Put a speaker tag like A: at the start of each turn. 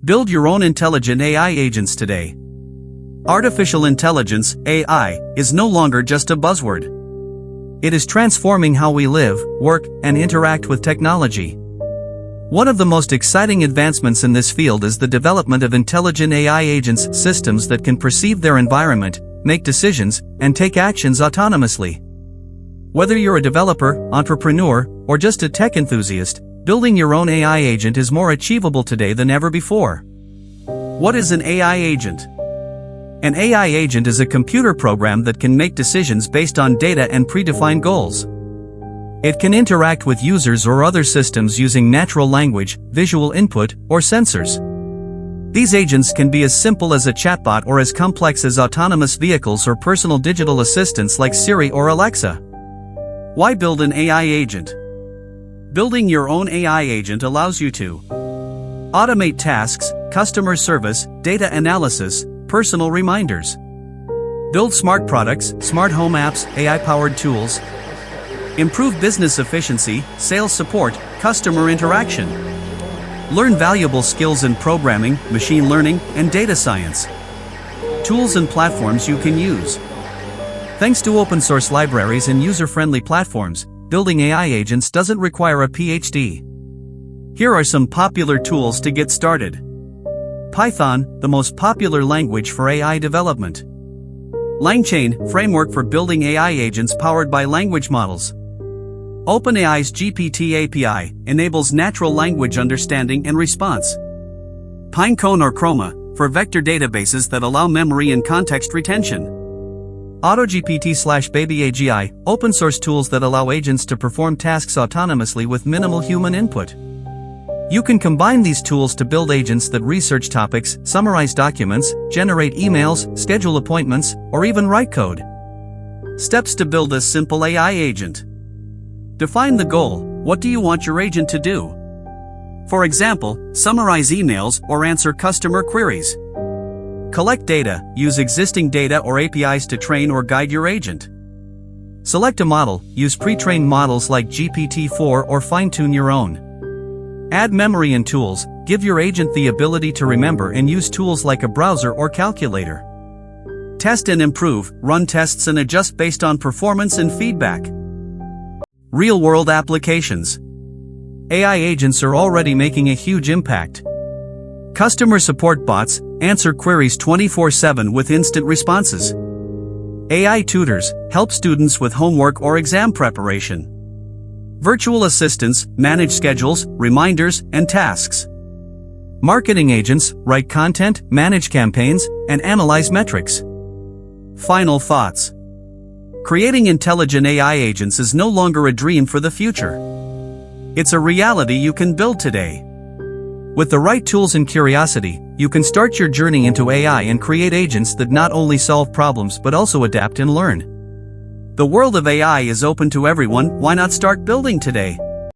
A: Build your own intelligent AI agents today. Artificial intelligence, AI, is no longer just a buzzword. It is transforming how we live, work, and interact with technology. One of the most exciting advancements in this field is the development of intelligent AI agents, systems that can perceive their environment, make decisions, and take actions autonomously. Whether you're a developer, entrepreneur, or just a tech enthusiast, building your own AI agent is more achievable today than ever before. What is an AI agent? An AI agent is a computer program that can make decisions based on data and predefined goals. It can interact with users or other systems using natural language, visual input, or sensors. These agents can be as simple as a chatbot or as complex as autonomous vehicles or personal digital assistants like Siri or Alexa. Why build an AI agent? Building your own AI agent allows you to automate tasks, customer service, data analysis, personal reminders. Build smart products, smart home apps, AI-powered tools. Improve business efficiency, sales support, customer interaction. Learn valuable skills in programming, machine learning, and data science. Tools and platforms you can use. Thanks to open-source libraries and user-friendly platforms, building AI agents doesn't require a PhD. Here are some popular tools to get started. Python, the most popular language for AI development. LangChain, framework for building AI agents powered by language models. OpenAI's GPT API enables natural language understanding and response. Pinecone or Chroma, for vector databases that allow memory and context retention. AutoGPT/BabyAGI, open-source tools that allow agents to perform tasks autonomously with minimal human input. You can combine these tools to build agents that research topics, summarize documents, generate emails, schedule appointments, or even write code. Steps to build a simple AI agent. Define the goal. What do you want your agent to do? For example, summarize emails or answer customer queries. Collect data. Use existing data or APIs to train or guide your agent. Select a model. Use pre-trained models like GPT-4 or fine-tune your own. Add memory and tools. Give your agent the ability to remember and use tools like a browser or calculator. Test and improve. Run tests and adjust based on performance and feedback. Real-world applications. AI agents are already making a huge impact. Customer support bots answer queries 24/7 with instant responses. AI tutors help students with homework or exam preparation. Virtual assistants manage schedules, reminders, and tasks. Marketing agents write content, manage campaigns, and analyze metrics. Final thoughts. Creating intelligent AI agents is no longer a dream for the future. It's a reality you can build today. With the right tools and curiosity, you can start your journey into AI and create agents that not only solve problems but also adapt and learn. The world of AI is open to everyone. Why not start building today?